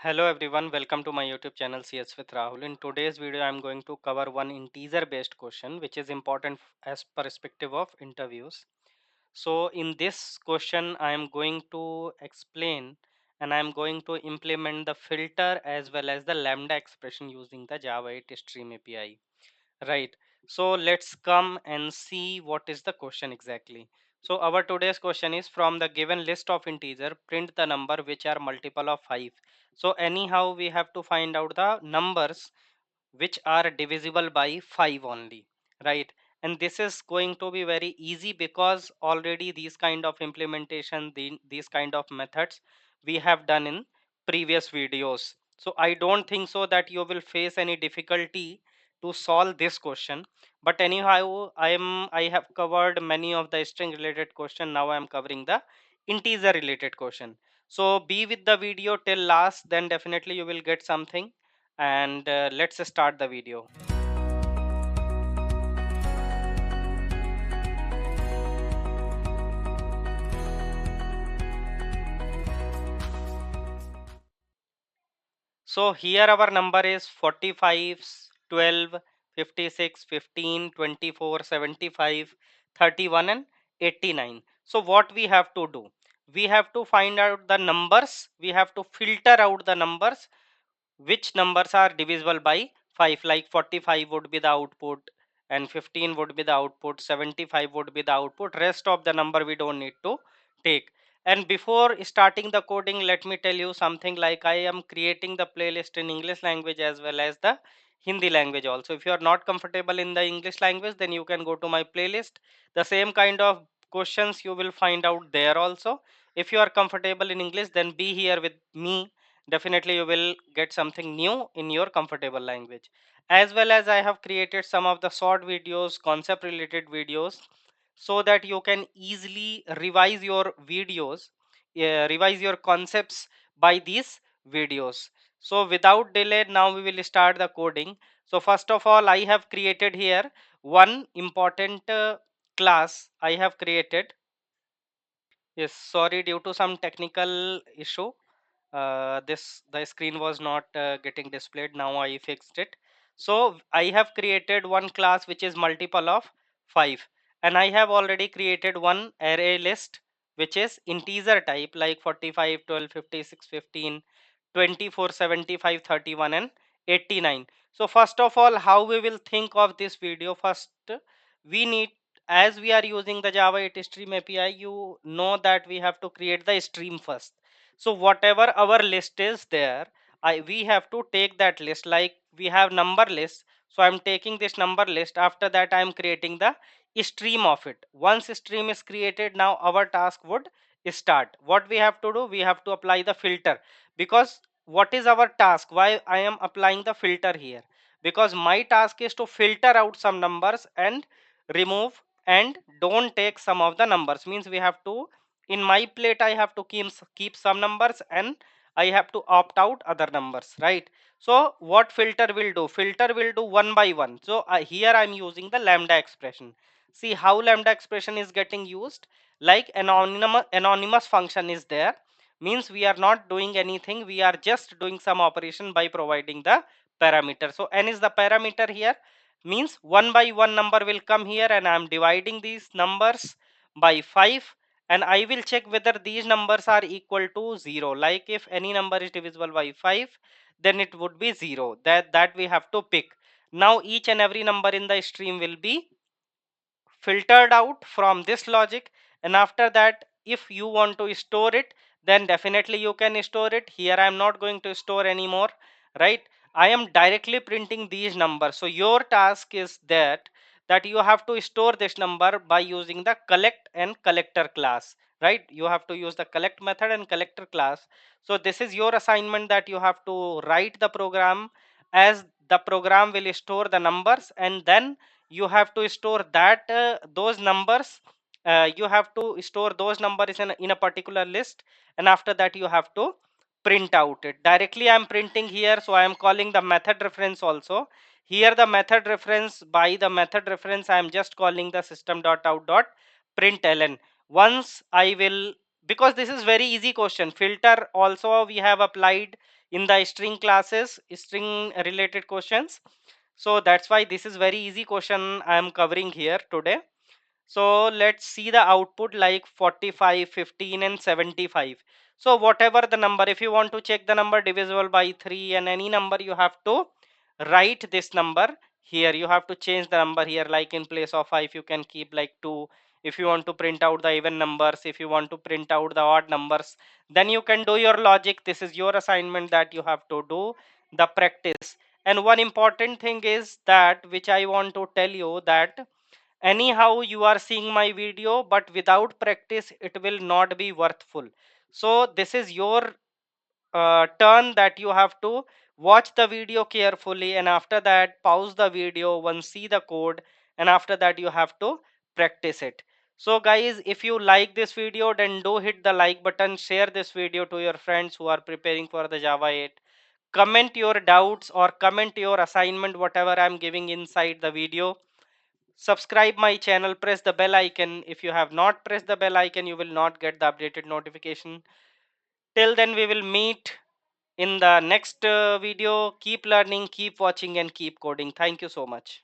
Hello everyone, welcome to my YouTube channel CS with Rahul. In today's video, I'm going to cover one integer based question which is important as perspective of interviews. So in this question, I am going to explain and I am going to implement the filter as well as the lambda expression using the Java 8 Stream API. Right. So let's come and see what is the question exactly. So our today's question is from the given list of integer, print the number which are multiple of 5. So anyhow, we have to find out the numbers which are divisible by 5 only, right? And this is going to be very easy because already these kind of implementation, these kind of methods we have done in previous videos. So I don't think so that you will face any difficulty to solve this question. But anyhow, I have covered many of the string related question. Now I am covering the integer related question. So be with the video till last, then definitely you will get something. And let's start the video. So here our number is 45, 12, 56, 15, 24, 75, 31 and 89. So what we have to do? We have to find out the numbers. We have to filter out the numbers which numbers are divisible by 5, like 45 would be the output and 15 would be the output, 75 would be the output, rest of the number we don't need to take. And before starting the coding, let me tell you something, like I am creating the playlist in English language as well as the Hindi language also. If you are not comfortable in the English language, then you can go to my playlist. The same kind of questions you will find out there also. If you are comfortable in English, then be here with me. Definitely you will get something new in your comfortable language. As well as I have created some of the short videos, concept related videos, so that you can easily revise your videos, revise your concepts by these videos. So without delay, now we will start the coding. So first of all, I have created here one important class I have created. Yes, sorry, due to some technical issue, this the screen was not getting displayed. Now I fixed it. So I have created one class which is multiple of 5, and I have already created one array list which is integer type, like 45, 12, 56, 15, 24, 75, 31 and 89. So first of all, how we will think of this video? First, we need, as we are using the Java 8 Stream API, you know that we have to create the stream first. So whatever our list is there, we have to take that list. Like we have number list, so I'm taking this number list. After that, I'm creating the stream of it. Once stream is created, now our task would start. What we have to do? We have to apply the filter. Because what is our task? Why I am applying the filter here? Because my task is to filter out some numbers and remove and don't take some of the numbers. Means we have to, in my plate I have to keep some numbers and I have to opt out other numbers, right? So what filter will do? Filter will do one by one. So here I'm using the lambda expression. See how lambda expression is getting used. Like anonymous function is there. Means we are not doing anything, we are just doing some operation by providing the parameter. So n is the parameter here. Means one by one number will come here, and I am dividing these numbers by 5, and I will check whether these numbers are equal to 0. Like if any number is divisible by 5, then it would be 0. That we have to pick. Now each and every number in the stream will be filtered out from this logic, and after that, if you want to store it, then definitely you can store it here. I am not going to store anymore, right? I am directly printing these numbers. So your task is that you have to store this number by using the collect and collector class, right? You have to use the collect method and collector class. So this is your assignment, that you have to write the program as the program will store the numbers, and then you have to store that those numbers, you have to store those numbers in a particular list, and after that you have to print out it. Directly I am printing here, so I am calling the method reference also. Here the method reference, by the method reference I am just calling the system.out.println. Once I will, because this is very easy question, filter also we have applied, in the string classes, string related questions. So that's why this is very easy question I am covering here today. So let's see the output like 45, 15 and 75. So whatever the number, if you want to check the number divisible by 3 and any number, you have to write this number here. You have to change the number here, like in place of 5 you can keep like 2. If you want to print out the even numbers, if you want to print out the odd numbers, then you can do your logic. This is your assignment that you have to do the practice. And one important thing is that which I want to tell you, that anyhow you are seeing my video, but without practice it will not be worthful. So this is your turn, that you have to watch the video carefully, and after that pause the video, once see the code, and after that you have to practice it. So guys, if you like this video, then do hit the like button, share this video to your friends who are preparing for the Java 8. Comment your doubts or comment your assignment, whatever I'm giving inside the video. Subscribe my channel, press the bell icon. If you have not pressed the bell icon, you will not get the updated notification. Till then, we will meet in the next video. Keep learning, keep watching and keep coding. Thank you so much.